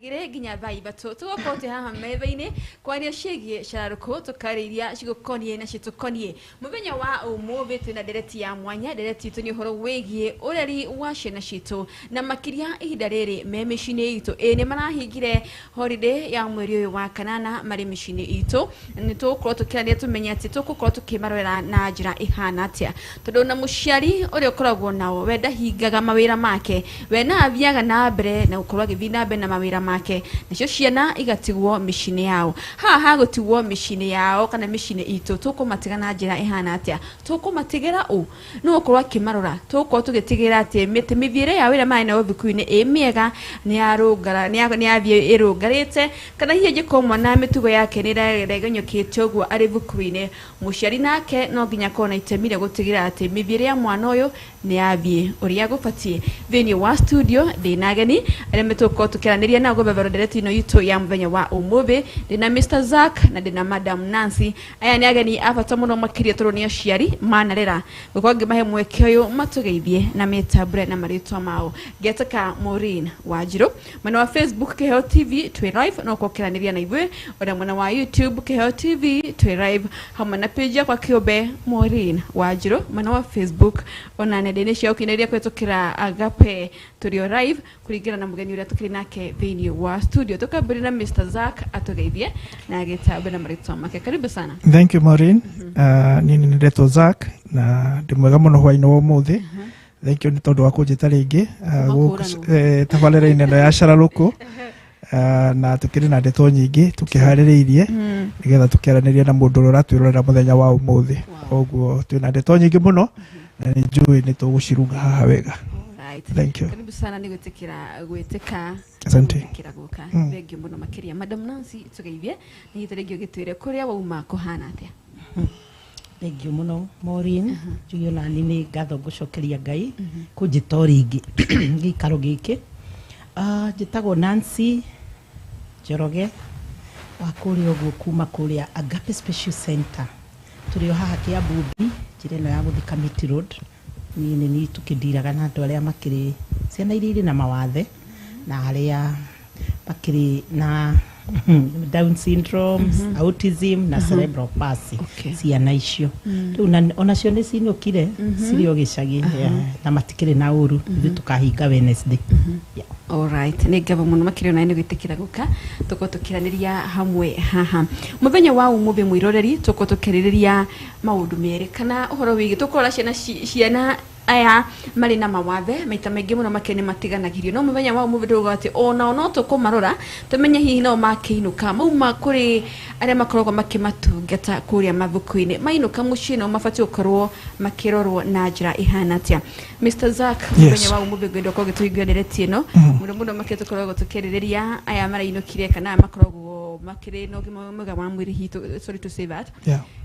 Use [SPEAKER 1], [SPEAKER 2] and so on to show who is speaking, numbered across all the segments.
[SPEAKER 1] Gire ginya vibe tugokote haha metha-ini kwaria ciĩgie cararuko tukariria cigukonie na citukonie muthenya wa umuthi twina ndereti ya mwanya ndereti itu ni uhoro wigie ureri wa ciana citu na makiria ihinda riri me micini itu ni marahingire holiday ya mweri uyu wa kanana mari micini itu ni tukorwo tukirania tumenye ati tugukorwo tukimarorera na njira ihana atia tondu na muciari uri ukoragwo nao wenda hingaga mawira make we na athiaga na mbere na ukorwo agithina mbere na mawira make nacio ciana igatigwo micini yao haha gutigwo micini yao kana micini itu tukumatiga na njira ihana atia tukumatigira no ukorwo akimarora tukorwo tugitigira ati miti mithiire ya wira mai na othukuru-ini miega ni arungara ni athie irungarite kana hiye gikomwa na mitugo yake ni regenyokite uguo ari thukuru-ini muciari nake no nginya kona itemire gutigira ati mithiire ya mwana uyu ni athie uria gubatie thini wa studio dinageni ari mituko tukiraniria na gobevero ndereti no yitu ya muthenya wa umuthi dina Mr. Zack na dina Madam Nancy aya ni ageni abata muno makiria turonia ciari manarera gukwa ngimahe mweke uyu matugeithie na metabure na maritwa mao getaka Maureen Wanjiru mwana wa Facebook Keheo TV twi live no kokiraniria na ithwe oda mwana wa YouTube Keheo TV twi live hamwe na page kwa Kiombe Maureen Wanjiru mwana wa Facebook ona nendene cia ukiniria kwetukira Agape turio live kuringira na mugeni uria tukiri nake thini wa studio tukabiri na Mr. Zack atugeithie na agitabe na maritwa make karibu sana.
[SPEAKER 2] Thank you Maureen. Nini ndeto Zack na ndimwega muno hwaini wa umuthi. Thank you ni tondu wa kunjita ringi tabalera-ini no ya cararuko na tukiri na ndeto nyingi tukihaririirie nigetha tukiaraniria na mundu ura twirorera muthenya wa umuthi oguo twina ndeto nyingi muno na ni njui ni tugucirunga haha wega. Thank you.
[SPEAKER 1] Karibu sana ni gwitika
[SPEAKER 2] asante
[SPEAKER 1] kiraguka bengi muno makiria Madam Nancy tugeithie ni gitregio gitwire kuria wauma kuhana atia.
[SPEAKER 3] Thank you muno Maureen juyo na nini gatho gucokeria Ngai kunjitoringi gikaro giki jitagwo Nancy Njoroge wa kuria uguo kuma kuria Agape Special Center turio haha Kiambu njira no ya guthika Miti Road ni tukindiraga na andu aria makiri ciana iria na mawathe na aria makiri na Down syndrome, autism na cerebral palsy ciana icio riu ona cio ni cinukire cirio gicagi na matikire na uru tukahinga Wednesday.
[SPEAKER 1] All right ni ngabo muno makiri na ni gwitikira guka tuko tukiraniria hamwe haha muthenya wa umuthi mwiroreri tuko tukiririria maundu meri kana uhoro wigi tukora ciana aya mari na mawathe maita maingi muno makene matiganagirio no muthenya wa umuthi nduga ati ona no tukumarora tumenye hihi no makiinuka mauma kuri aria makoragwo makimatungata kuria mathuku-ini mainuka mucii no mabati gukorwo makirorwo na njira ihana atia. Mr. Zack muthenya wa umuthi ngwenda ko gituigwa ndereti ino muno makitukoragwo tukiririria aya marainukire kana makoragwo makire no gimwega wa mwiri hitu sorry to say that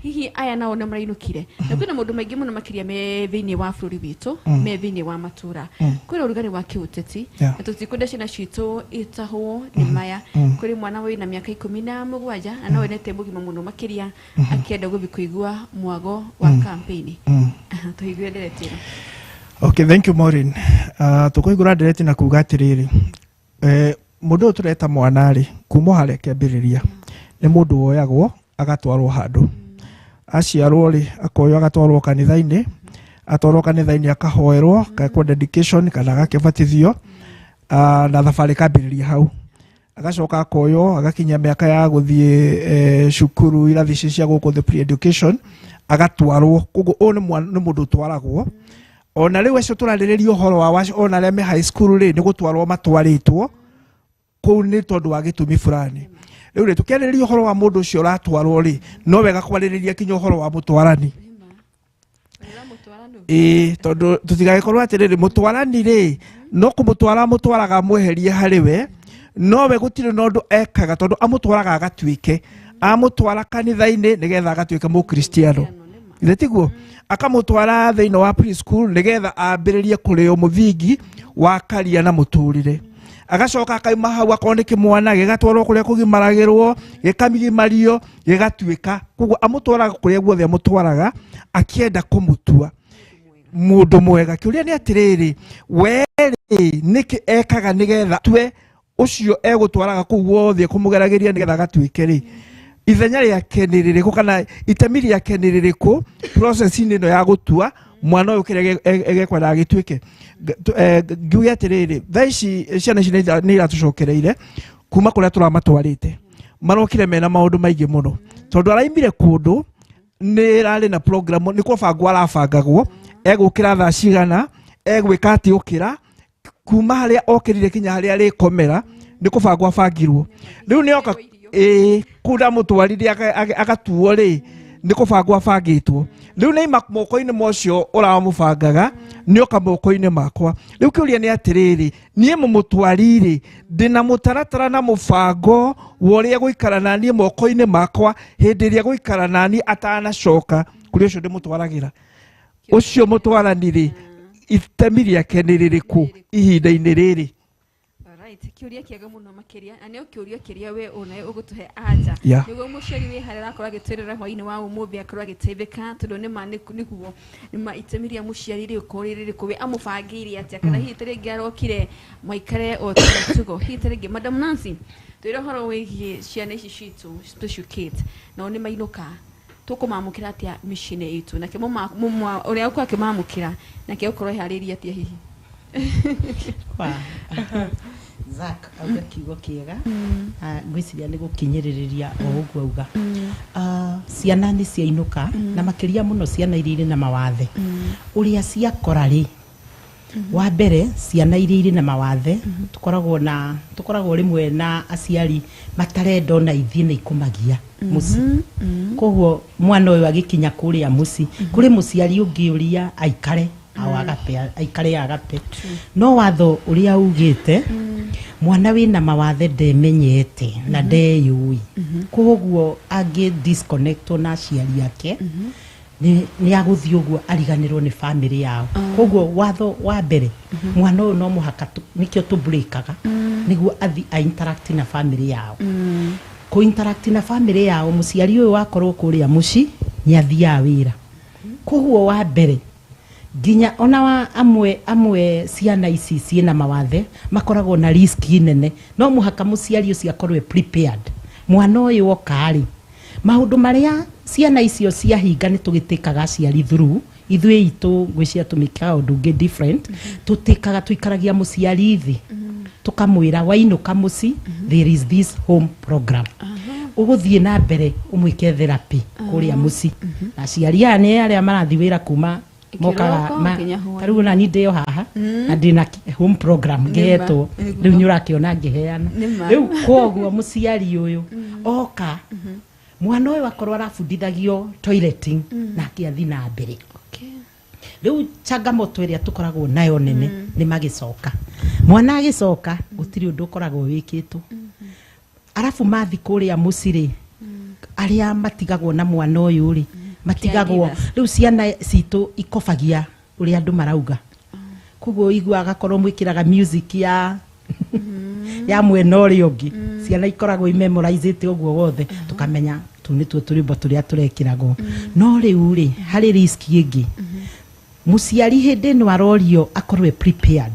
[SPEAKER 1] hihi aya nao na marainukire na kwina mundu maingi muno makiria me thini wa bururi witu me thini wa matura kwina urugari wa kiuteti na tutikunda cina citu itahwo ni maya kuri mwana wina miaka 17 na no enete mugima muno makiria akienda guthi kuigua mwago wa campaign tuigwe ndereti.
[SPEAKER 2] Okay, thank you Maureen. Tukuigura ndereti na kuga atiriri mundu tureta mwanari kuma hare kiambiriria ni mundu woyagwo agatwarwo handu aciarwo ri akoyo agatwarwo kanitha-ini atwarwo kanitha-ini akahoerwo kwa dedication kana agakibatithio na thabari kambiriria hau agacoka akoyo agakinya miaka ya guthie cukuru irathi cia guku the pre education agatwarwo koguo ni mundu twaragwo ona riu acio turariririo horo wa ona le me high school ri ni gutwarwo matwaritwo kou ni tondu wa gitumi fulani riu ri tukiariririo horo wa mundu ucio ratwarwo ri no wega kwaririria kinyo horo wa mutwarani tondu tutigagikorwo atiriri mutwarani ri no kumutwaraga mweherie hariwe no we gutire nondu ekaga tondu amutwaraga agatuike amutwara kanitha-ini nigetha agatuike mu Kristiano itiguo akamutwara thiino wa preschool nigetha ambiririe kurio muthingi wa karia na muturire agacoka akaima hau akone kimwana gigatwarwo kuria kugimaragirwo gikamigimario gigatuika koguo amutwaraga kuria guothe amutwaraga akienda kumutua mundu mwega kiuria ni atiriri weri niki ekaga nigetha twe ucio egutwaraga kuu wothe kumugerageria nigetha gatuike ri ithenya riake nĩ rĩrĩkũ kana itemi riake nĩ rĩrĩkũ process-inĩ ĩno ya gũtua mwana ũyũ kĩrĩa egekwendaga gĩtuĩke. Ngiuge atĩrĩrĩ, thaa ici ciana ici nĩ iratũcokereire kuma kũrĩa tũramatwarĩte, marokire mena maũndũ maingĩ mũno tondũ araimire kũndũ nĩ rarĩ na program, nĩ kũbangwo arabangagwo egũkĩra thaa cigana, egwĩka atĩ ũkĩra kuma harĩa okĩrire kinya harĩa arĩkomera nĩ kũbangwo abangirwo. Rĩu nĩ oka kuda mũtwarithia agatuo rĩ nĩ kũbangwo abangĩtwo. Rĩu nĩ moko-inĩ mocio ũramũbangaga nĩ oka moko-inĩ makwa. Rĩu kĩũria nĩ atĩrĩrĩ, niĩ mũmũtwari rĩ ndĩna mũtaratara na mũbango wa ũrĩa gũikara naniĩ moko-inĩ makwa hĩndĩ ĩrĩa gũikara naniĩ atanacoka kũrĩ ũcio ndĩmũtwaragĩra. Ũcio mũtwarani rĩ itemi rĩake nĩ rĩrĩkũ ihinda-inĩ rĩrĩ?
[SPEAKER 1] Kiuria kiega muno makiria na nĩ kiuria kiria we unae ugutuhe anja niguo muciari we harira akora gitwirira hwaini wa umuthi akora giteithika tondu ni ma niguo ni ma itemiria muciari ri ukorire kuwe amubangiri atia kana hihi tiringi arokire maikare o tugo hihi tiringi Madam Nancy twira horo wigie ciana ici citu special kids na ni mainuka tukumamukira atia mishine itu na kimo uria ukwa kimamukira na kio ukoro hariria atia hihi
[SPEAKER 3] Zak auga kiugo kiega ngwiciria nĩ gũkinyĩrĩria o ũguo auga ciana nĩ ciainuka na makĩria mũno ciana iria irĩ na mawathe ũrĩa ciakora rĩ wa mbere ciana iria irĩ na mawathe tukoragwo rĩmwe na aciari matarenda ona ithiĩ nĩ ikumagia mũciĩ koguo mwana ũyũ agĩkinya kũrĩa mũciĩ kũrĩ mũciari ũngĩ ũria aikare aikare agape no watho ũrĩa ugĩte mwana wĩna mawathe ndemenyete na ndeyũĩ koguo angĩ disconnect na aciari ake nĩ agũthiĩ ũguo ariganĩrwo nĩ family yao koguo watho wa mbere mwana ũyũ no mũhaka nĩkĩo tũbreakaga nĩguo athi interact na family yao kũ interact na family yao mũciari ũyũ wakorwo kũrĩa mũciĩ nĩ athiaga wĩra koguo wa mbere ginya ona wa amwe ciana ici ciĩna mawathe makoragwo na risk nene no muhaka muciari ucio akorwe prepared mwana ũyũ okari maundu maria ciana icio ciahinga nĩ tũgĩtĩkaga aciari through ithuĩ itũ gwĩcia tũmĩkaga ũndũ ũngĩ different tũtĩkaga tuikaragia muciari thĩ tukamwĩra wainũka mũci there is this home program ũgũthiĩ na mbere ũmwĩke therapy kũrĩa mũci aciari aya nĩ arĩa marathi wĩra kuma mokaga karibu na ni ndeo haha na ndina home program ngetwo riu nyurakiona ngiheana riu koguo muciari uyu oka mwana uyu akorwo arabundithagio toileting na akiathi na mbere riu changamoto iria tukoragwo nayo nene ni magicoka mwana agicoka gutiri undu ukoragwo wikitwo arafu mathi kuria muciri aria matigagwo na mwana uyu ri matigagwo riu ciana citũ ikofagia uria andu marauga koguo iguaga korwo mwikiraga music ya ya mwena ũrĩa ũngĩ ciana ikoragwo imemorize ũguo wothe tukamenya tu nĩtuo tũrĩmbo tũrĩa tũrekĩragwo no rĩu rĩ harĩ risk ĩngĩ mũciari hĩndĩ ĩno arorio akorwe prepared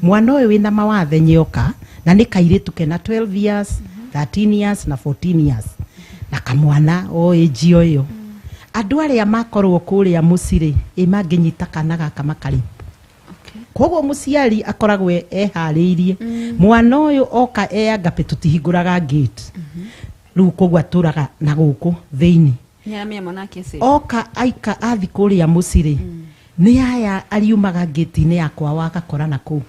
[SPEAKER 3] mwana ũyũ wĩna mawathe nyoka na nĩ kairĩtu kena 12 years 13 years na 14 years na kamwana o age ũyũ andu aria makorwo kuria muciri manginyita kana gaka makari koguo muciari akoragwo ehariirie mwana uyu oka agape tutihinguraga gate riu koguo aturaga na guku theini oka aika athi kuria muciri ni aya ariumaga gate-inĩ yakwa wakakora na kuu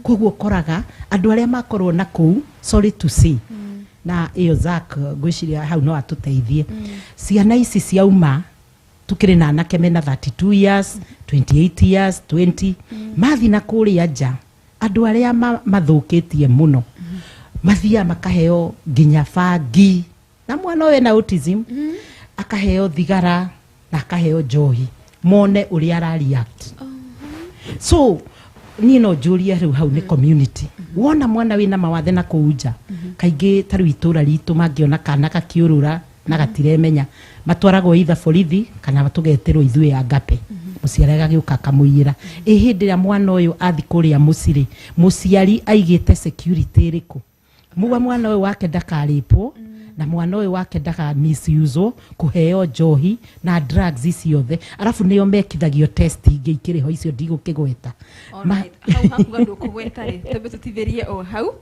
[SPEAKER 3] koguo koraga andu aria makorwo na kuu sorry to say na iyo Zak gwiciria hau no atuteithie ciana ici ciauma tukire na anake mena 32 years 28 years 20 mathi na kuria nja andu aria mathukitie muno mathia makaheo ginya fangi na mwana we na autism akaheo thigara na akaheo njohi mone uria arareact so ni no juria riu hau ni community wona mwana wina mawathe na kuunja kaingi taru itura ritu mangiona kana kakiurura na gatiremenya matwaragwo itha borithi kana batugeterwo ithuĩ agape muciari agagiuka kamuira hindi ya mwana uyu athi kuria muciri muciari aigite security riku muga mwana uyu wake ndakaripo na mwana uyu wake ndaka misuse kuheo njohi na drugs ici yothe arafu niyo mekithagio test ingi ikiriho icio ndigukigweta
[SPEAKER 1] hau gando kugweta ri tobe tutithirie o hau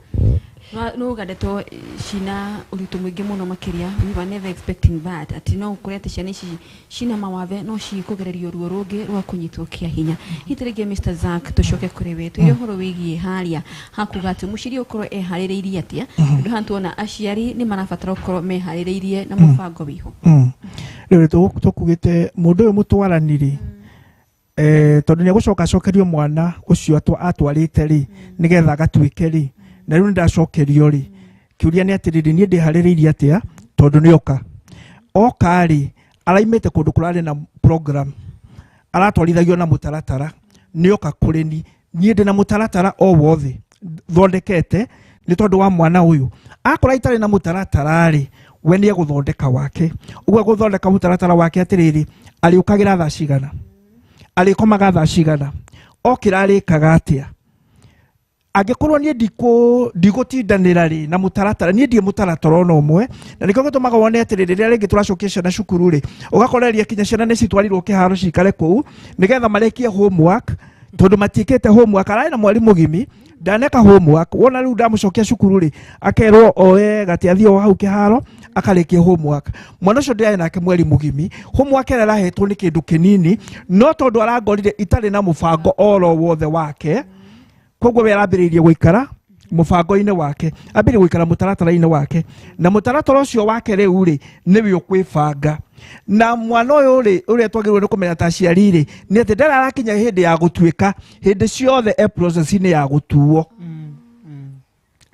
[SPEAKER 1] no gadeto shina uritu mwingi muno makiria we were never expecting that ati no kurete ciana ici shina mawathe no cikugererio ruo rungi rwa kunyitwo kia hinya hitirige Mr. Zack tucoke kuri wetu iyo horo wigie haria hakuga ati muciri ukorwo ehaririirie atia ndu hantuona aciari ni marabatara ukorwo mehaririirie na mubango wiho
[SPEAKER 2] riu tukugite mundu uyu mutwaraniri tondu ni gucoka cokerio mwana ucio atwarite ri nigetha gatuike ri na riu ndacokerio ri kiuria ni atiriri ni ndihaririirie atia tondu ni oka ri araimite kundu kurari na program aratwarithagio na mutaratara ni oka kuri ni ndina mutaratara o wothe thondekete ni tondu wa mwana uyu akora itari na mutaratara ri we ni guthondeka wake uguo guthondeka mutaratara wake atiriri ariukagira thaa cigana arikomaga thaa cigana okira arikaga atia agikorwo ni ndigutindanira ri na mutaratara ni ndie mutaratara no mwe na nikyo gitumaga wone atiriri ria ringi turacokia ciana cukuru ri ugakoreria kinya ciana ni citwarirwo kiharo cikare kuu nigetha marekie homework tondu matikete homework arai na mwalimu gimi ndaneka homework wona riu ndamucokia cukuru ri akerwo oe gatiathio hau kiharo akarekia homework mwana ucio ndiaye nake mwalimu gimi homework era rahetwo ni kindu kinini no tondu arangorire itari na mubango oro wothe wake koguo we arambiriirie guikara mubango-ini wake ambiri guikara mutaratara-ini wake na mutaratara ucio wake riu ri niwe ukwibanga na mwana uyu ri uria twagirwo ni kumenya ta ciari ri ni ati ndara arakinya hindi ya gutuika hindi ciothe process-ini ya gutuo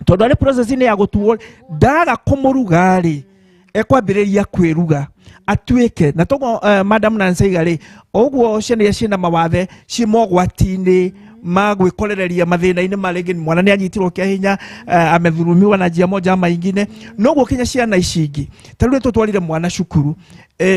[SPEAKER 2] tondu ari process-ini ya gutuo ndaga kumuruga ri ekwambiriria kwiruga atuike na togo madam Nansaiga ri oguo ciana ciana mawathe cimogwati-ini magwikorereria mathina-ini maringi mwana ni anyitirwo kia hinya amethurumiwa na njia moja ama ingine no gukinya ciana ici ingi tariu tutwarire mwana cukuru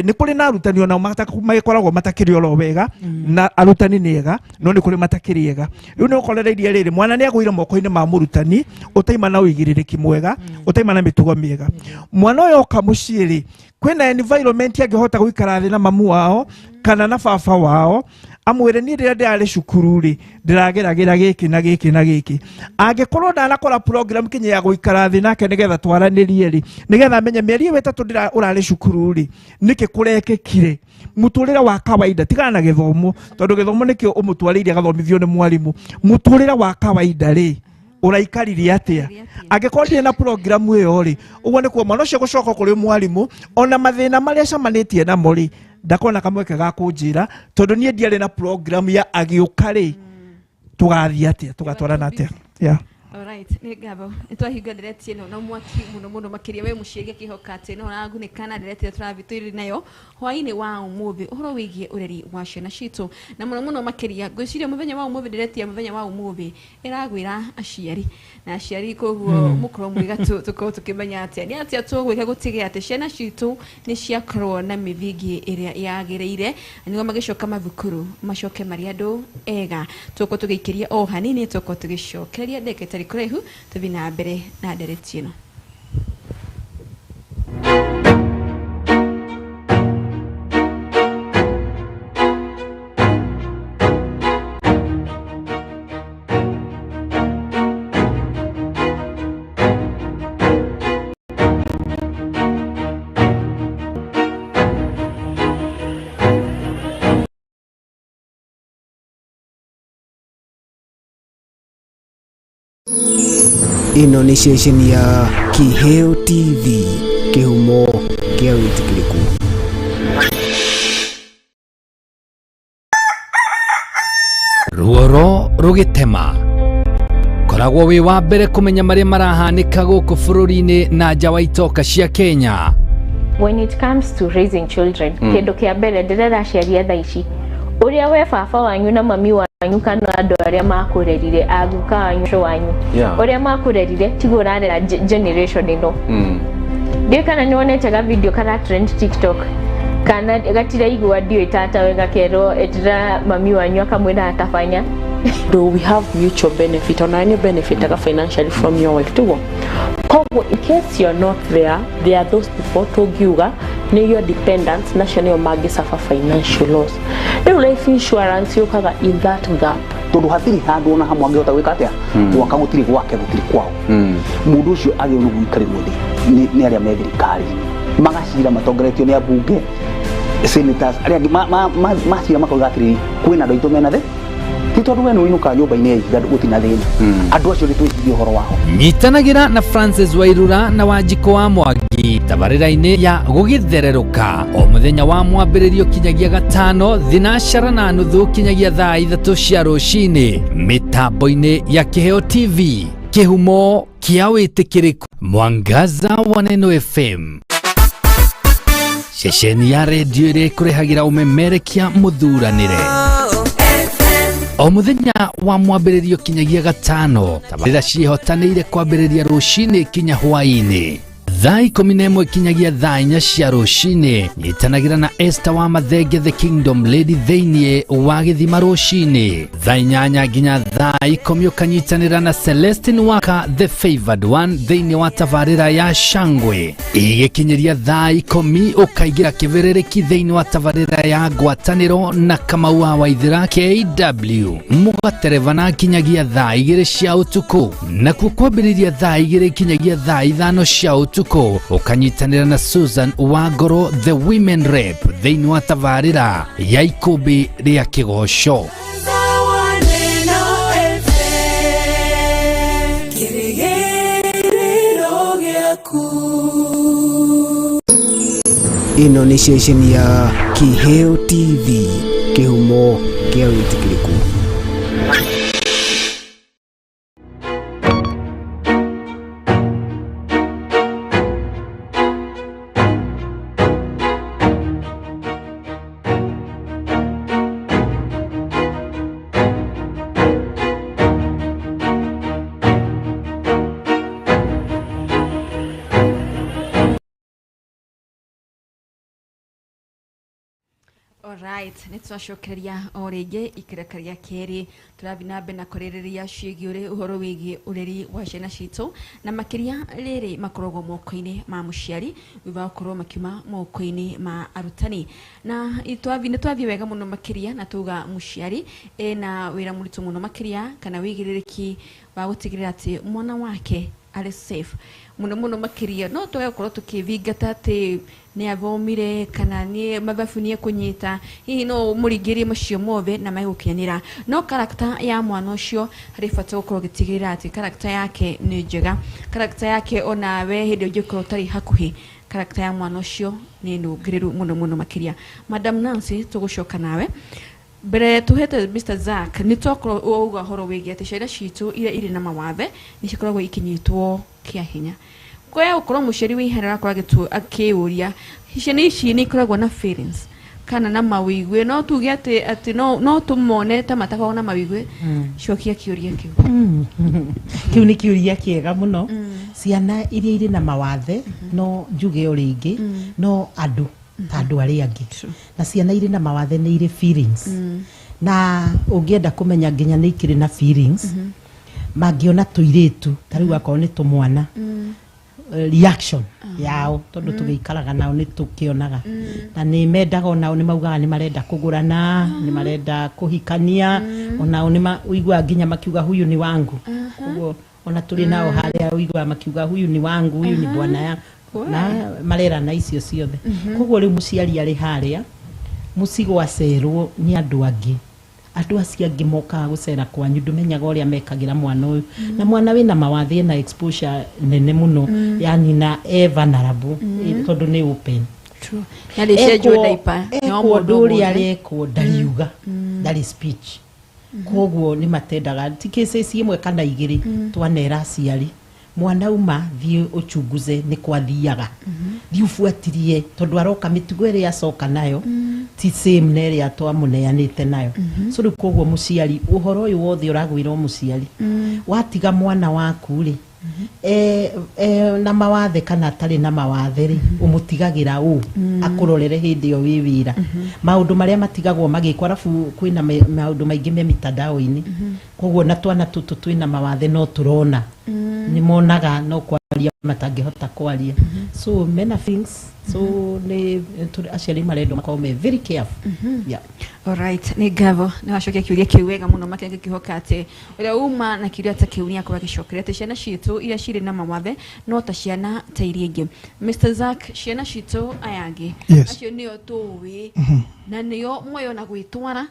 [SPEAKER 2] ni kuri na arutani ona magikoragwo matakiri oro wega na arutani niega no ni kuri matakiri ega riu ni ukorereirie riri mwana ni agwire moko-ini ma murutani utaima na uigiririki mwega utaima na mitugo miega mwana uyo kamuciri kwina environment angihota guikara thi na mamu wao kana na baba wao amwire ni rira ndari cukuru ri ndirageragira giki na giki na giki angikorwo ndanakora program kinye ya guikara thi nake nigetha twaranirie ri nigetha menye mieri wetatu ndira urari cukuru ri niki kurekekire muturira wa kawaida tigana na githomo tondu githomo nikio umutwaririe gathomithio ni mwalimu muturira wa kawaida ri uraikarire atia angikorwo na program iyo ri uguo ni kwa mwana ucio gucoka kuri mwalimu ona mathina maria camanitie namo ri ndakona kamweke ga kunjira tondu nie ndiari na program ya agiukari tugathia atia tugatwarana atia
[SPEAKER 1] alright ni gabo twahinga direct ino na mwaki muno makiria we muciege kihokate no ragunikana direct turavitiri nayo hwaini wa umuthi uhoro wigie ureri wa ciana citu na muno makiria gwiciria muthenya wa umuthi direct ya muthenya wa umuthi iragwira aciari na aciari koguo mukoro mwiga tuko tukimenya atia ni atia tugwika gutige ati ciana citu ni ciakorwo na mithingi iria yagireire nigo magicoka mathukuru macoke mari andu ega tuko tugikiria o hanini tuko tugicokeria ndeketari kurehu tuthi na mbere na ndereti ino
[SPEAKER 4] ino ni station ya Kiheo TV kihumo kia witikiriku
[SPEAKER 5] ruoro rugitema koragwo wi wa mbere kumenya maria marahanika guku bururi-ini na nja wa itoka cia Kenya.
[SPEAKER 6] When it comes to raising children, kendo kia mbere ndirera ciaria thaa ici uria we baba wanyu na mami wanyu kana andu aria makurerire aguka wanyu wanyu uria makurerire tigo urarera generation ino ndio kana nionete ga video kana trend TikTok kana gatira igwa ndio itata wega kero etira mami wanyu akamwira atafanya.
[SPEAKER 7] Do we have mutual benefit or any benefit financially from your wife too?
[SPEAKER 6] in case you're not there are those people togiuga ni your dependents national magi suffer financial loss. Life insurance yokaga in that gap.
[SPEAKER 7] Tondu hatiri handu na hamwe angehota gwika atia gwaka gutiri gwake gutiri kwao mundu ucio agi uru gwikari muthi ni aria me thirikari magacira matongoretio ni abunge senators aria macira makoiga atiri kwina andu aitu mena the titondu we nuinuka nyumba-ini ya ihiga gutina thina andu acio ritwicirie uhoro wao.
[SPEAKER 5] Nyitanagira na Francis Wairura na Wanjiko wa Mwangi tabarira-ini ya gugithereruka o muthenya wa mwambiririo kinyagia gatano thinashara na nuthu kinyagia thaa 3 cia rucini mitambo-ini ya Kiheo TV kihumo kia witikiriku Mwangaza wa Neno FM ceceni ya redio iri kurehagira umemerekia muthuranire o muthenya wa mwambiririo kinyagia gatano tabarira cihotanire kwambiriria rucini kinya hwaini thaa 11 kinyagia thaa 4 cia rucini nyitanagira na Esther wa Mathenge the Kingdom Lady theinie wa Githima rucini thaa 8 nginya thaa 10 ukanyitanira na Celestine Waka the Favored One theinie wa tabarira ya Shangwe igikinyiria thaa 10 ukaigira kiverereki theinie wa tabarira ya Ngwataniro na Kamau wa Waithira KW mugatereva na kinyagia thaa 2 cia utuku na kukwambiriria thaa 2 kinyagia thaa 5 cia utuku ukanyitanira na Susan Wangoro the Women Rep theinie wa tabarira ya Ikumbi ria Kigosho.
[SPEAKER 4] Ino ni ceceni ya Kiheo TV kihumo kia witikiriku.
[SPEAKER 1] Alright, nitwacokereria o ringi ikerekaria keri turabinabe na kurereria cigiure uhoro wigi ureri wa ciana citu na makiria riri makorogo moko-ini ma muciari wiva korwo makiuma moko-ini ma arutani na nitwathie wega muno makiria na tuga muciari na wira muritu muno makiria kana wigiririki wa gutigirira ati mwana wake ari safe muno makiria no tugakorwo tukivingata ati ni athomire kana ni mabafunie kunyita hihi no muringirie macio mothe na maigukinyanira no karakta ya mwana ucio hari bata gukorwo gitigirira ati karakta yake ni njega karakta yake ona we hindi ungikorwo tari hakuhi karakta ya mwana ucio ni nungiriru muno makiria. Madam Nancy tugucoka nawe mbere tuhete Mr. Zack ni twakorwo uga horo wigi ati ciana citu ira iri na mawathe ni cikoragwo ikinyitwo kia hinya kwa ukorwo muciari wiherera kwa gitu akiuria ciana ici ni ikoragwo na feelings kana na mawigwe no tuge ati no tumone ta matakwa na mawigwe cokia kiuria kiu
[SPEAKER 3] kiu ni kiuria kiega muno ciana iria iri na mawathe no njuge uringi no andu aria angi na ciana iri na mawathe ni iri feelings na ungienda kumenya nginya ni ikiri na feelings magiona tuiritu tariu akorwo ni tumwana reaction yao tondu tugikaraga nao ni tukionaga na ni mendaga nao ni maugaga ni marenda kugurana ni marenda kuhikania onao ni uigwa nginya makiuga huyu ni wangu koguo ona tuli nao haria uigwa makiuga huyu ni wangu huyu ni bwana ya na marera na icio ciothe koguo ri muciari ari haria musigo acerwo ni andu angi andu acio angi moka gucera kwanyu ndumenyaga uria mekagira mwana uyu na mwana wina mawathe na exposure nene muno yani na vulnerable tondu ni open
[SPEAKER 1] true yali cio diaper
[SPEAKER 3] no moduri areko dariuga that is speech koguo ni matendaga tikese imwe kana igiri twanera aciari mwana uma thie uchunguze ni kwathiaga thie ufuatirie tondu aroka mitugo iri acoka nayo ti same nere atwa muneanite nayo so ri koguo muciari uhoro uyu wothe uragwirwo muciari watiga mwana waku ri na mawathe kana tari na mawathe ri umutigagira akurorere hindi yo wi wira maundu maria matigagwo magikwa rafu kwina maundu maingi me mitandao-ini koguo na twana tutu twina mawathe no turona ni monaga no kwa kwaria matangĩhota kwaria so many things so nĩ aciari marendwo makorwo me very careful yeah.
[SPEAKER 1] Alright, ni gavo na washokia kiuria kiwega muno makenge kihoka ate ura uma na kiuria ta kiuria kwa kishokerete ciana citu ira ciri na mawathe no ta ciana ta iria ingi. Mr. Zack, ciana citu ayage acio nio tuwi na nio moyo na gwitwara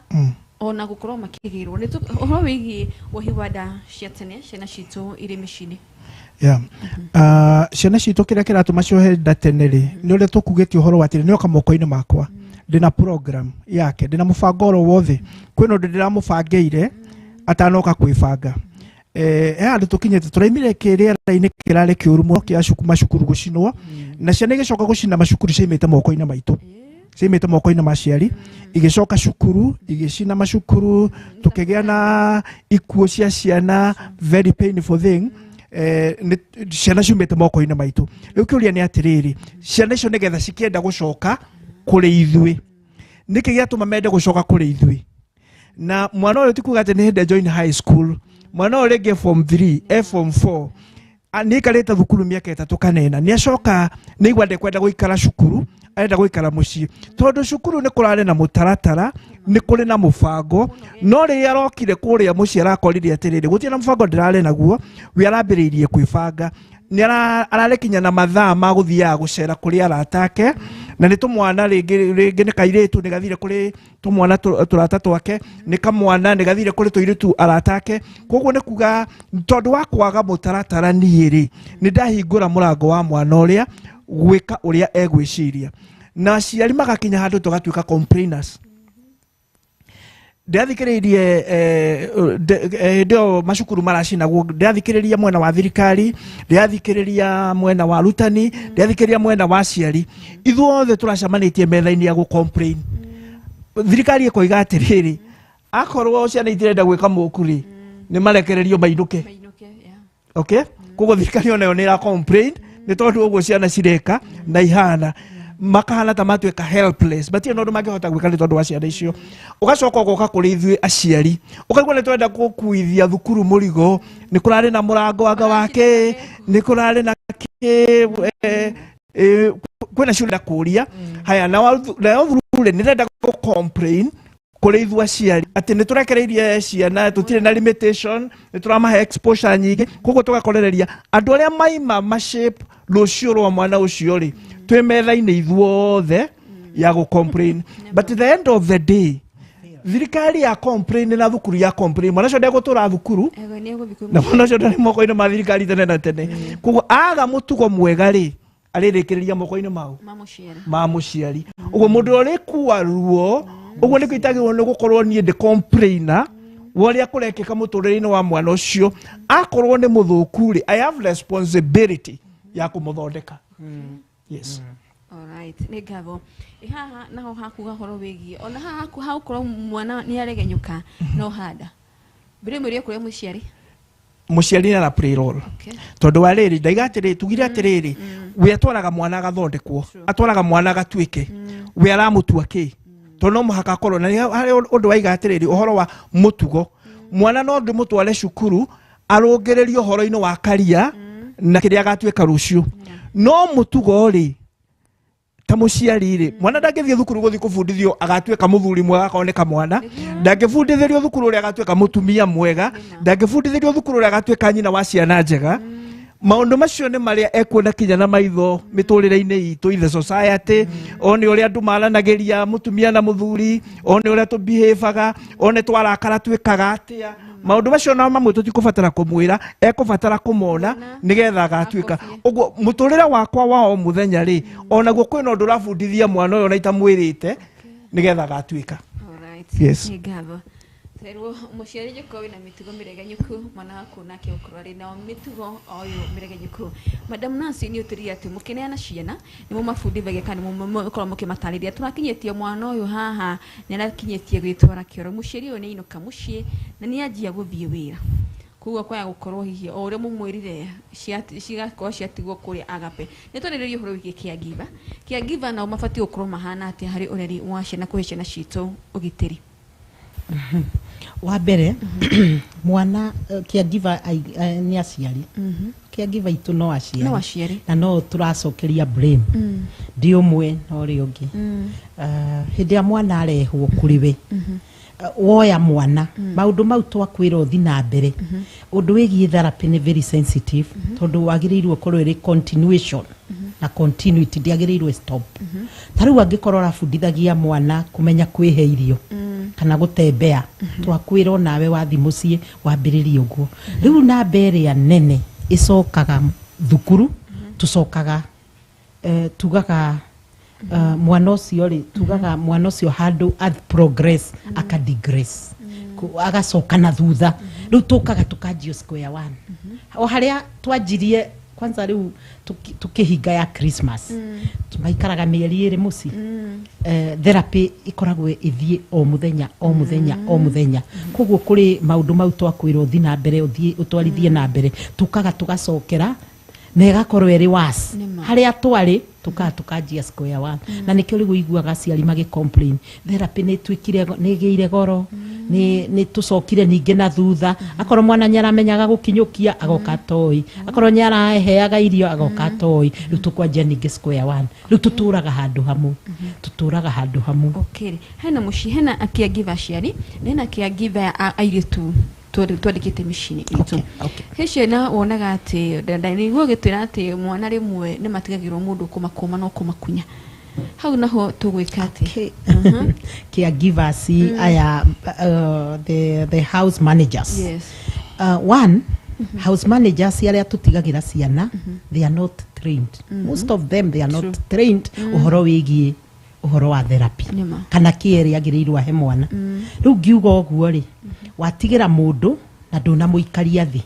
[SPEAKER 1] ona gukorwo makigirwo ni uhoro wigi wohiwada ciatene ciana citu iri micini.
[SPEAKER 2] Yeah. Ciana citu kira kiratuma ciohe ndateneri ni ure tukugeti uhoro watire ni oka moko-ini makwa ndina program yake ndina mubango ro wothe kwino ndira mubangeire atanoka kwibanga andu tukinyete turaimire kiriera-ini kirare kiuru muno kia mashukuru gucinwo na ciana igicoka gucina mashukuru ciimite moko-ini maitu ciimite moko-ini maciari igicoka cukuru igicina mashukuru tukigia na ikuo cia ciana very painful thing ciana ciumite moko-ini maitu riu kiuria ni atiriri ciana icio nigetha cikienda gucoka kuri ithui niki giatuma mende gucoka kuri ithui na mwana uyu tikuga ati ni hinde join high school mwana uyu rege form 3 form 4 ni kareta thukuru miaka 3 kanena ni acoka ni igwande kwenda guikara cukuru arenda guikara mucii tondu cukuru ni kurare na mutaratara ni kuri na mubango no ri arokire kuria mucii arakorire atiriri gutie na mubango ndirare naguo wi arambiriirie kwibanga ni ararekinya na mathaa ma guthia gucera kuri aratake na ni tumwana ringi ni kairitu ni gathire kuri tumwana turata twake ni kamwana ni gathire kuri tuiritu aratake koguo ni kuga tondu wa kwaga mutaratara niiri ni ndahingura murango wa mwana uria gwika uria egwiciria na aciari magakinya handu tugatuika complainers ndathikiririe ndio mashukuru maracina guo ndathikiriria mwena wa thirikari ndathikiriria mwena wa rutani ndathikiriria mwena wa aciari ithuothe turacamanitie metha-ini ya gu complain thirikari ikoiga atiriri akorwo ciana itirenda gwika mukuri ni marekererio mainuke okay koguo thirikari onayo ni ra complain ni tondu uguo ciana cireka na ihana makahana ta matuika helpless batie no ndumangihota gwika ni tondu wa ciana icio ugacoka ugoka kuri ithui aciari ukaigua ni twenda gukuithia thukuru murigo ni kurari na murango anga wake ni kurari na kwena shule kuria haya na thurure ni renda go complain kuri ithui aciari ati ni turekereirie ciana tutire na limitation ni turamaha exposure nyingi koguo tugakorereria andu aria maima mashape rucio rwa mwana ucio ri twi metha-ini ithuothe ya gu complain but at the end of the day thirikari ya complain na thukuru ya complain mwana cio ndegutura thukuru na mwana cio ndari moko-ini ma thirikari tene na tene koguo aga mutugo mwega ri aririkiriria moko-ini mau ma muciari uguo mundu uri kuwa ruo uguo ni kwitagirwo ni gukorwo nie de complainer woria kurekeka muturire-ini wa mwana ucio akorwo ni muthuku ri I have responsibility ya kumuthondeka yes
[SPEAKER 1] alright ni gavo haha naho hakuga horo wigi ona haha haukorwo mwana ni aregenyuka no hada bire muri kuria muciari
[SPEAKER 2] na play role tondu wa riri ndaigatire tugire atiriri we atwaraga mwana agathondekwo atwaraga mwana agatuike we aramutua ki tondu muhaka korwo na hari undu waiga atiriri uhoro wa mutugo mwana no ndimutware cukuru arungererio horo-ini wa karia na kiria agatuika rucio no mutugo ri ta muciari ri mwana ndangithie thukuru guthi kubundithio agatuika muthuri mwega akoneka mwana ndangibundithirio thukuru ri agatuika mutumia mwega ndangibundithirio thukuru ri agatuika nyina wa ciana njega maundu macio ni maria ekuona kinya na maitho miturire-ini itu in the society oni uria andu maranagiria mutumia na muthuri oni uria tu behaveaga oni twarakara twikaga atia maundu macio na mamwe tutikubatara kumwira ekubatara kumona nigetha agatuika uguo muturire wakwa wa o muthenya ri ona guo kwina undu urabundithia mwana uyu na itamwirite nigetha agatuika yes
[SPEAKER 1] Terwo muciari jiko wina mitugo miregenyuku mwana waku nake ukurari na mitugo oyo miregenyuku madam Nancy ni utiri ati mukineana ciana ni mumafundithagia kana mukorwo mukimatariria turakinyetie mwana uyu haha ni arakinyetie gwitwara kioro muciari uyu ni inuka mucii na ni anjia guthie wira kuwa kwa gukorwo hihi o ure mumwirire cigakorwo ciatigwo kuria agape ni twariririo horo wiki caregiver na mabati gukorwo mahana ati hari ureri wa ciana kuhe ciana citu ugitiri
[SPEAKER 3] wa mbere mwana caregiver ni aciari caregiver itu no
[SPEAKER 1] no
[SPEAKER 3] aciari
[SPEAKER 1] aciari
[SPEAKER 3] na no turacokeria blame ndi umwe no ri ungi hindi ya mwana arehwo kuriwe woya mwana maundu mau twakwira uthi na mbere undu wigie therapy ni very sensitive tondu wagirirwo korwo ri continuation na continuity ndiagirirwo stop tariu angikorwo rafundithagia mwana kumenya kwihe irio kana gutembea twakwira nawe wathi mucii wambiririe uguo riu na mbere ya nene icokaga thukuru tucokaga tugaga mwana ucio ri tugaga mwana ucio handu at progress akadigress agacoka na thutha riu tukaga tukanjio square one o haria twanjirie kwanza riu tukihinga ya Christmas tumaikaraga mieri iri muci therapy ikoragwo ithie o muthenya koguo kuri maundu mau twakwirwo thi na mbere utwarithie na mbere tukaga tugacokera na igakorwo iri was haria twari tukanjia square one na nikio rigu iguaga aciari magi complain therapy ni twikire ni giire goro ni tucokire ninge na thutha akorwo mwana nyaramenyaga gukinyukia agoka toi akorwo nyaraheaga irio agoka toi riu tukwanjia ninge square one riu tuturaga handu hamu
[SPEAKER 1] okay hena mushi hena caregiver aciari na caregiver airitu twandikite mishini itu hece na wonaga ati ndani guo gitwira ati mwana rimwe ni matigagirwo mundu kumakoma no kumakunya hau naho tugwika ati
[SPEAKER 3] caregivers aya the house managers
[SPEAKER 1] yes
[SPEAKER 3] one house managers aria tutigagira ciana they are not trained most of them they are not trained uhoro wigie uhoro wa therapy kana kieri agirirwa he mwana riu ngiuga uguo ri watigira mundu na nduna muikaria thi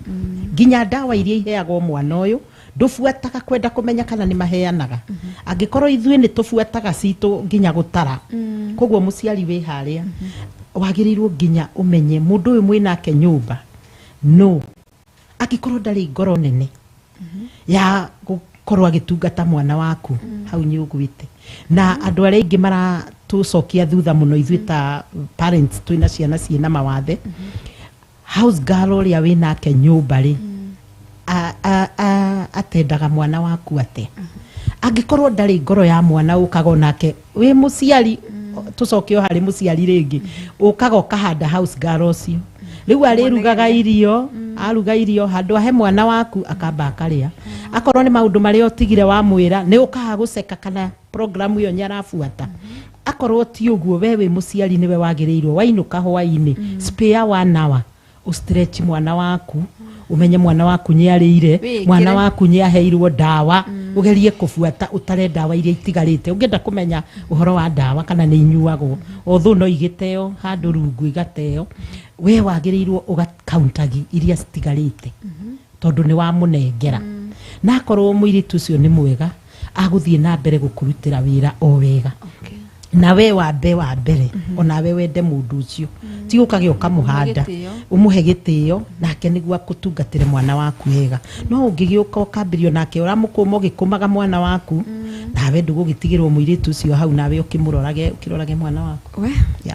[SPEAKER 3] nginya dawa iria iheagwo mwana uyu ndufuataga kwenda kumenya kana ni maheanaga angikorwo ithue ni tufuataga citu nginya gutara koguo muciari wi haria wagirirwo nginya umenye mundu uyu mwinake nyumba no agikorwo ndari ngoro nene ya gukorwo agitungata mwana waku hau nyugwite na andu aria ingi mara tucokia thutha muno ithuĩ ta parents twina ciana ciina mawathe house girl uria winake nyumba ri atendaga mwana waku ate angikorwo ndari ngoro ya mwana ukaga nake wi muciari tucokio hari muciari ringi ukaga ukahanda house girl ucio riu arirugaga irio aruga irio handu ahe mwana waku akamba akaria akorwo ni maundu maria otigire wa mwira ni ukaga guceka kana program iyo nyarafuata akorwo ti uguo wewe muciari niwe wagirirwo wainuka hwaini spare 1 hour stretch mwana waku umenye mwana waku nyiarire mwana waku nyiaheirwo dawa ugerie kufuata utare dawa iria itigarite ungenda kumenya uhoro wa dawa kana ni inyuagwo othu no igiteo handu rungu igateo we wagirirwo ugakauntagi iria itigarite tondu ni wa munengera na akorwo muiritu ucio ni mwega aguthie na mbere gukurutira wira o wega na we wa mbere ona we wende mundu ucio ti ukagio kamuhanda umuhe gitio nake niguo akutungatire mwana waku wega no ungigioka ukambirio nake uramukuma ugikumaga mwana waku nawe ndugu gitigirwo muiritu ucio hau nawe ukirorage mwana waku
[SPEAKER 1] we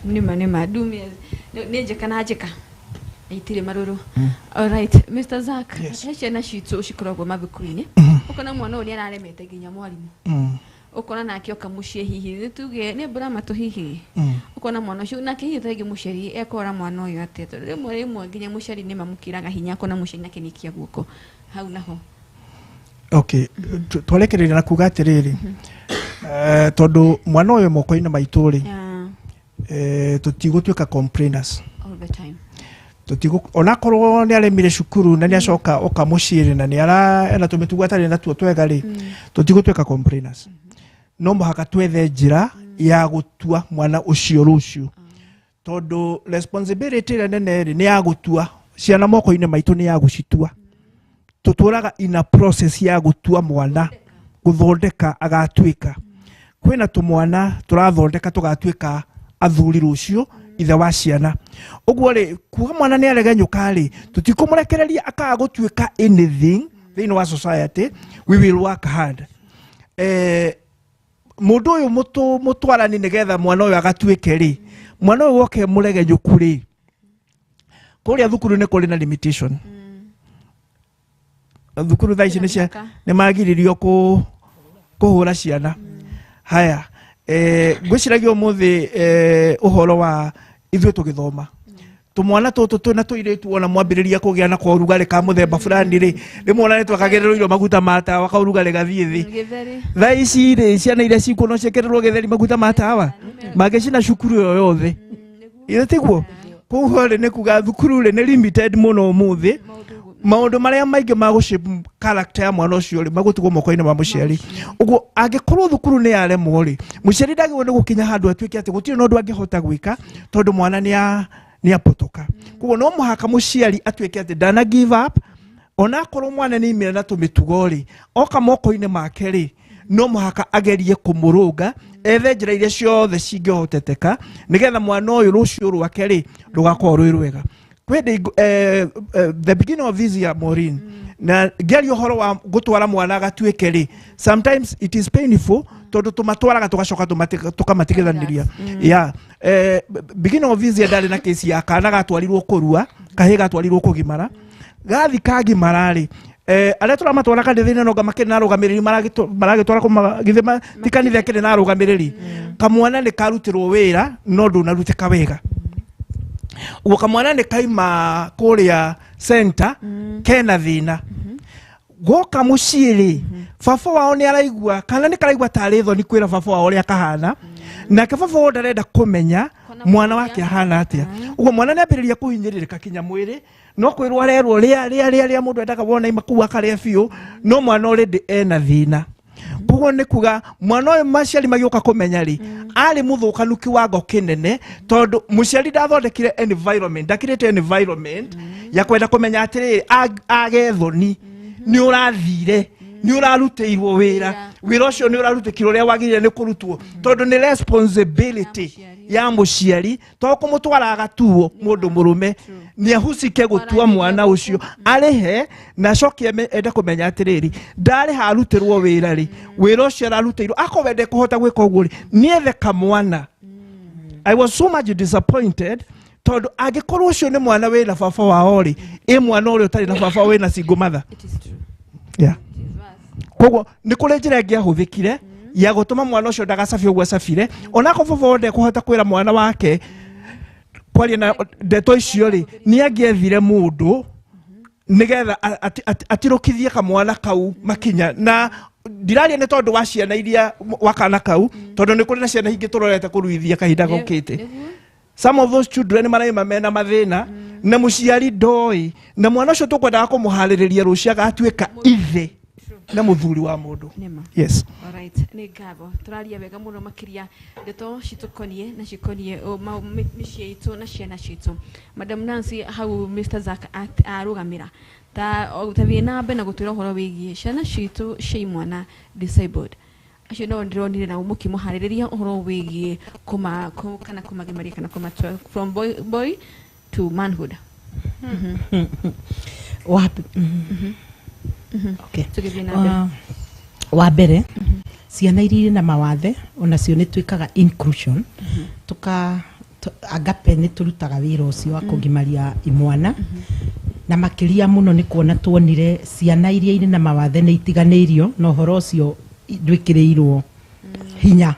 [SPEAKER 1] ni madumi ni njeka na njeka itire maruru all right Mr. Zack hece na shitso shikoragwo mabukurini ukona mwana uri araremete ginya mwarimu ukona nake okamushie hihi tuge ne brama to hihi ukona mwana shu nake hihi tagi musheri ekora mwana uyu ateto rimwe ginya musheri ni mamukiraga hinya kona musheri nake nikia guko hau naho
[SPEAKER 2] okay twarekereria na kuga atiriri tondu mwana uyu moko-ini maituri tutigutwika complainers
[SPEAKER 1] all the time
[SPEAKER 2] ona korwo ni aremire cukuru na ni acoka okamushiri na ni ara tumitugwatari na tuo twega ri tutigutwika complainers no muhaka twethe njira ya gutua mwana ucio rucio tondu responsibility ria nene ri ni ya gutua ciana moko-ini maitu ni ya gucitua tuturaga ina process ya gutua mwana guthondeka agatwika kwina tumwana turathondeka tugatwika athuri rucio ithe wa ciana uguo ri kuga mwana ni aregenyuka ri tutikumurekereria akagutwika anything thini wa society we will work hard mundu uyu mutwarani nigetha mwana uyu agatwike ri mwana uyu woke muregenyuku ri kuria thukuru ni kuri na limitation thukuru tha ici nĩ magiririo kũhũra ciana. Haya, ngwĩciragia ũmũthĩ ũhoro wa ithuĩ tũgĩthoma. Tumwana tũtũ twĩna tũirĩtu ona mwambĩrĩria kũgĩa na korugarĩ ka mũthemba fulani rĩ, rĩmwe ona nĩtwakagererwo maguta ma tawa karugarĩ gathiĩ thĩ. Thaa ici rĩ, ciana iria cikuno ciekererwo gĩtheri maguta ma tawa magĩcina cukuru ĩyo yothe. Ĩĩ tiguo? Koguo rĩ nĩ kuga thukuru rĩ nĩ limited mũno ũmũthĩ. Maũndũ marĩa maingĩ ma gũshape character ya mwana ũcio rĩ magũtigwo moko-inĩ ma mũciari. Ũguo angĩkorwo thukuru nĩ yaremwo rĩ, mũciari ndagĩrĩirwo nĩ gũkinya handũ atuĩke atĩ gũtirĩ na ũndũ angĩhota gwĩka tondũ mwana nĩ apotoka. Koguo no mũhaka mũciari atuĩke atĩ ndana give up, ona akorwo mwana nĩ imĩra na tũmĩtugo rĩ, oka moko-inĩ make rĩ, no mũhaka agerie kũmũrũnga, ethe njĩra iria ciothe cingĩhoteteka nĩgetha mwana ũyũ rũciũ rwake rĩ rũgakorwo rwĩ rwega. The beginning of this year, Maureen, na ngĩaria ũhoro wa gũtwara mwana agatuĩke rĩ, sometimes it is painful tondũ tũmatwaraga tũgacoka tũkamatigithanĩria. Yeah, beginning of this year ndarĩ na kesi ya kana gatwarirwo kũrua, kahĩ gatwarirwo kũgimara, gathi kagimara rĩ, arĩa tũramatwara kanitha-inĩ no makĩrĩ na arũgamĩrĩri maragĩtwara kũmagithima ti kanitha kĩrĩ na arũgamĩrĩri. Kamwana nĩ karutirwo wĩra no ndũnarutĩka wega. Ugo kamwana nĩ kaima kũrĩa center kena thĩna. Goka mũciĩ baba wao nĩ araigua kana nĩ karaigua tarĩ thoni kwĩra baba wao ũrĩa kahana, nake baba wao ndarenda kũmenya mwana wake ahana atĩa. Ugo mwana nĩ ambĩrĩria kũhinyĩrĩrĩka kinya mwĩrĩ, no kwĩrwo arerwo rĩa mũndũ endaga wona imakua karĩa biũ, no mwana already ena thĩna. Koguo nĩ kuga mwana ũyũ maciari magĩũka kũmenya rĩ, arĩ mũthũkanu kiwango kĩnene tondũ mũciari ndathondekire environment, ndakirĩte environment ya kwenda kũmenya atĩrĩ age thoni nĩ ũrathire nĩ ũrarutĩirwo wĩra ũcio nĩ ũrarutĩkirwo ũrĩa wagĩrĩire nĩ kũrutwo tondũ nĩ responsibility ya mũciari to kũmũtwara agatuo mũndũ mũrũme nĩ ahucike gũtua mwana ũcio arĩhe na cokie ende kũmenya atĩrĩrĩ ndarĩ harutĩrwo wĩra rĩ wĩra ũcio ararutĩirwo akowende kũhota gwĩka ũguo rĩ niethe kamwana. I was so much disappointed tondũ angĩkorwo ũcio nĩ mwana wĩna baba wao rĩ mwana ũrĩa ũtarĩ na baba wĩna single mother. Yeah. Koguo nĩ kũrĩ njĩra ĩngĩ ahũthĩkire ya gũtũma mwana ũcio ndagacabie ũguo acabire onako baba wonde kũhota kwĩra mwana wake kwaria na ndeto icio rĩ nĩ angĩethire mũndũ nĩgetha atirũkithie kamwana kau makinya na ndiraria nĩ tondũ wa ciana iria wakana kau tondũ nĩ kũrĩ na ciana ingĩ tũrorete kũruithia kahinda gokĩte. Some of those children maraima mena mathĩna na mũciari ndoi na mwana ũcio tũkwendaga kũmũharĩrĩria rũciũ agatuĩka ithe na mũthuri wa mũndũ. Yes.
[SPEAKER 1] All right. Nĩ ngabo tũraria wega mũno makĩria ndeto citukonie na cikonie mĩciĩ itũ na ciana citũ. Madam Nancy hau Mr. Zack arũgamĩra ta ũthiĩ na mbere na gũtwĩra ũhoro wĩgiĩ ciana citũ cia mwana disabled. Acio no ndĩronire na mũkĩmũharĩrĩria ũhoro wĩgiĩ kana kũmagimaria kana kũmatua from boy to manhood.
[SPEAKER 3] Okay. Wa mbere ciana iria na mawathe onacio nĩ twĩkaga inclusion agape nĩ tũrutaga wĩra ũcio wa kũgimaria imwana na makĩria mũno nĩ kuona tuonire ciana iria irĩ na mawathe nĩ itiganĩirio na ũhoro ũcio ndwĩkĩrĩirwo hinya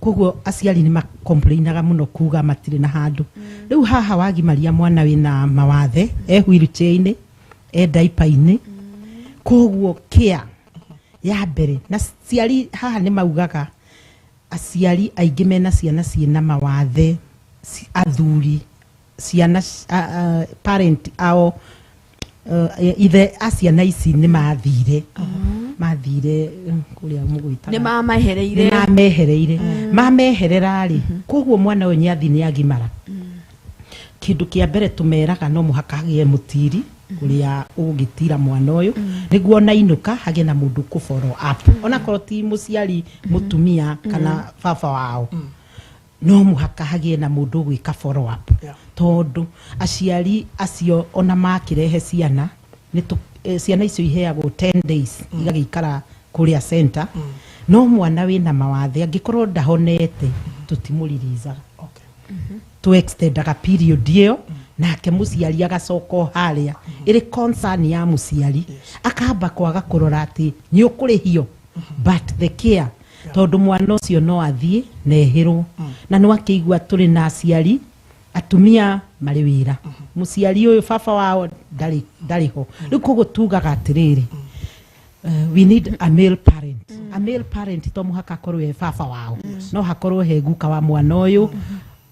[SPEAKER 3] koguo aciari nĩ makomplainaga mũno kuga matirĩ na handũ rĩu haha wagimaria mwana wĩna mawathe wheelchair-inĩ diaper-inĩ koguo care ya mbere na ciari haha nĩ maugaga aciari aingĩ mena ciana ciĩna mawathe athuri ciana parent ao ithe aciana ici nĩ mathire kũrĩa mũgwĩtaga nĩ mamehereira rĩ koguo mwana ũyũ nĩ athi nĩ agimara kĩndũ kĩa mbere tũmeraga no mũhaka hagĩe mũtiri ũrĩa ũgĩtira mwana ũyũ nĩguo na inũka hagĩe na mũndũ kũ follow up onakorwo ti mũciari mũtumia kana baba wao no mũhaka hagĩe na mũndũ gwĩka follow up tondũ aciari acio ona makĩrehe ciana ciana icio iheagwo 10 days igagĩikara kũrĩa center no mwana wĩna mawathe angĩkorwo ndahonete tũtimũririzaga to extendaga period ĩyo nake muciari agacoko haria iri concern ya muciari akamba kwaga kurora ati ni ukurihio but the care tondu mwana ucio no athie nehirwo na no akigwa turi na aciari atumia mari wira muciari uyu baba wao ndari ho riko gutugaga atiriri we need a male parent a male parent to muhaka korwo e baba wao no hakorwo he guka wa mwana uyu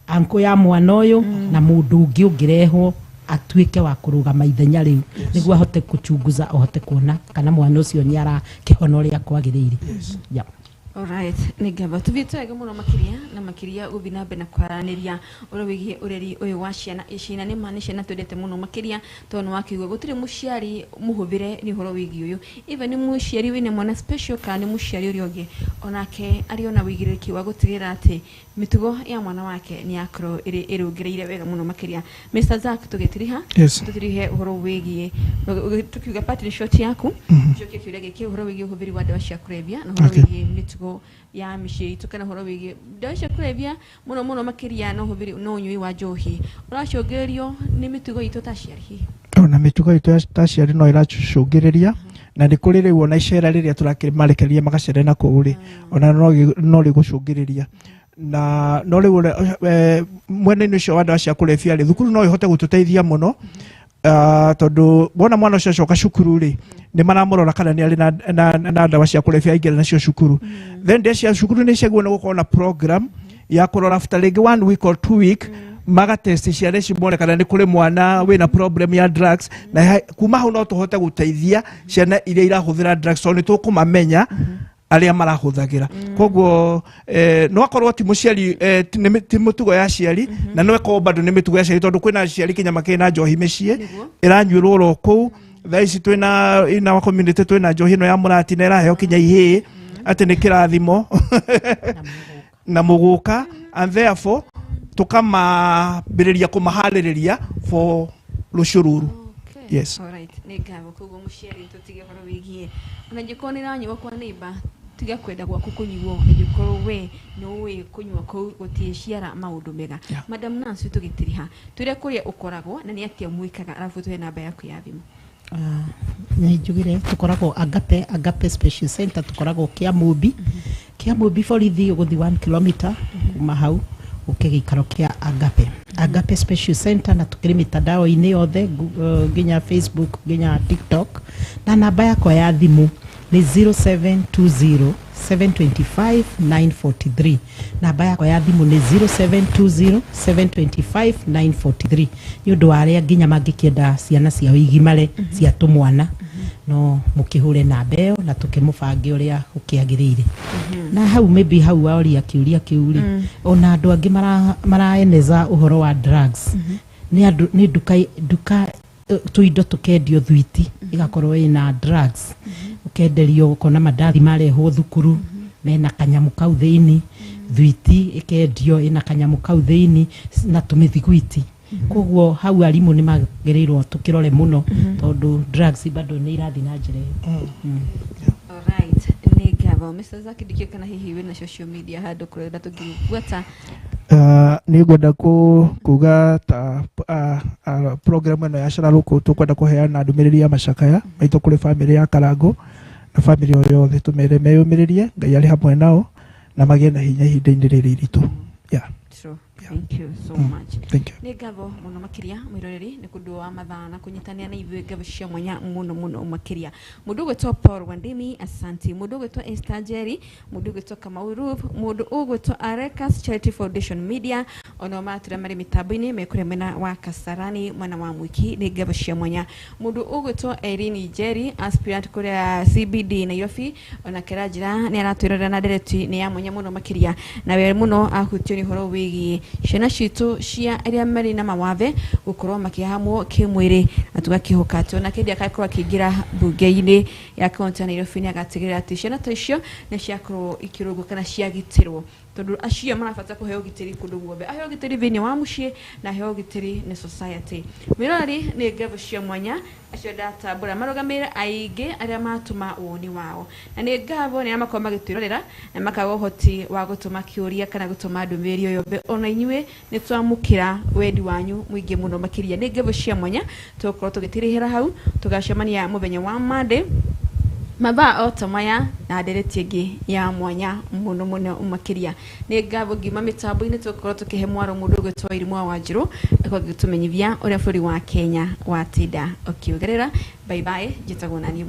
[SPEAKER 3] anko ya mwana uyu na mundu ungi ungirehwo atuike wa kurugama ithenya riu niguo ahote kuchunguza ahote kuona kana mwana ucio ni ara kihono ria kwagirire yeah.
[SPEAKER 1] Alright, nigaba tubitwege muno makiria ubinabe na kwaraniria urawigie ureri uyu wa ciana icina ni manisha na twendete muno makiria tono wakigwe gutire muciari muhubire ni horo wigi uyu even muciari wine mwana special kana muciari uri oge onake ari ona wigiriki wa gutigira ati mitugo ya mwana wake ni akro irugireire wega muno makiria Mr. Zack tugetiriha tutirihe horo wigi tukiuga patri shot yaku joke kiurege ki horo wigi uhubiri wa dawa cia kurebia na horo wigi mitugo ya mishi tukana horo wigi dawa cia kurebia muno makiria no hubiri no nyui wa johi uracogererio ni mitugo itu taciari
[SPEAKER 2] ona mitugo itu taciari no iracogereria na ndikuri riu ona icera riria turakimarekeria magacere na kuuri ona no rigucogereria na no riu mwene-ini ucio wa dawa cia kurebia ri thukuru no ihote gututeithia muno tondu bona mwana ucio acoka cukuru ri ni maramurora kana ni ari na dawa cia kurebia ingire nacio cukuru then dawa cia cukuru ni ciagwo na gukona program ya kurora after like 1 week or 2 week maga test cia reci mwone kana ni kuri mwana wina problem ya drugs na kuma hau no tuhote guteithia ciana iria irahuthira drugs so ni tukumamenya aria marahuthagira koguo no akorwo ti muciari ti mutugo ya ciari na no eko bado ni mitugo ya ciari tondu kwina ciari kinyama kina njohi micii iranyuirwo ro ku thaici twina ina wa community twina njohi no ya murati na iraheo kinya ihi ati ni kirathimo na muguka and therefore tukama biriria kumahaririria for rushururu. Yes.
[SPEAKER 1] All right. Negabo kugo muciari tutige horo wigie unajikonera nyiwa kwa neighbor tiga kwenda gwa kukunyiwo ejikorwo we no we kunywa ko gutieciara maundu mega Madam Nancy tugitiriha turi kuria ukoragwo na ni atia mwikaga arafu tuhe namba yaku ya thimu
[SPEAKER 3] ni jugire tukoragwo agape special center tukoragwo Kiambu borithi uguthi 1 km kuma hau ukigikaro kia agape special center na tukiri mitandao ini yothe nginya Facebook nginya TikTok na namba yako ya thimu ni 0720 725 943 namba yako ya thimu ni 0720 725 943 yundu waria nginya mangikienda ciana cia igimare cia tumwana no mukihure na mbeo na tukimubange uria ukiagirire na hau maybe hau aoria kiuria kiuri ona andu angi maraeneza uhoro wa drugs ni duka tuindo tukendio thwiti igakorwo ina drugs ukenderio ukona madathi marehwo thukuru mena kanyamu kau thiini thwiti ikendio ina kanyamu kau thiini na tumithiguiti koguo hau arimu ni magereirwo tukirore muno tondu drugs bado ni irathi na njire.
[SPEAKER 1] All right. Negabo Mr. Zack dikio kana hihi we na social media hado kureda tukifuata
[SPEAKER 2] ni gwenda kuga ta program eno ya Shara Ruku tukwenda kuheana ndumiriri ya macakaya maito kuri family ya Karango na family yothe tumere meyumiririe Ngai ari hamwe nao na magene hinya ihinda-ini riri ritu. Yeah.
[SPEAKER 1] True. Thank you so much.
[SPEAKER 2] Thank you.
[SPEAKER 1] Negabo muno makiria mwiroreri ni kundu wa mathana kunyitania na ithuĩ ngabo cia mwanya muno makiria mundu gwetwo Paul Wandimi asanti mundu gwetwo Esther Jerry mundu gwetwo Kamau Ruth mundu gwetwo Arekas Charity Foundation Media ono matira mari mitambo-ini mekure mena wa Kasarani mwana wa Mwiki ni ngabo cia mwanya mundu gwetwo Irene Jerry aspirant kuria CBD Nairobi ona kirajira ni aratwirora na direct ni ya mwanya muno makiria na we muno ahutio ni horo wigi ciana citu cia aria mari na mawathe gukorwo makihamwo kimwiri na tugakihoka tona kindi akakorwo akigira bunge-ini ya kaunti ya Nairobi ni agatigirira ati ciana ta icio ni ciakorwo ikirugo kana ciagitirwo tondu acio marabata kuheo gitiri kundu guothe aheo gitiri thini wa mucii na aheo gitiri ni society mirori ni ngabo cia mwanya acio ndatambura marugamire aingi aria matuma woni wao na ni ngabo ni amakoma gitwirorera na makaga uhoti wa gutuma kiuria kana gutuma ndumiri yo yothe ona inywe ni twamukira wendi wanyu mwingi muno makiria ni ngabo cia mwanya tukorwo tugitirihira hau tugacemania muthenya wa Monday maba otomaya na ndereti ingi ya mwanya muno muno umakiria ni ngabo ngima mitambo-ini tukorwo tukihe mwaro mundu gwitwa Irimwa Wanjiru akwa gitumenyithia uria bũrũri wa Kenya watinda ukiugerera bye bye njitagwo nani.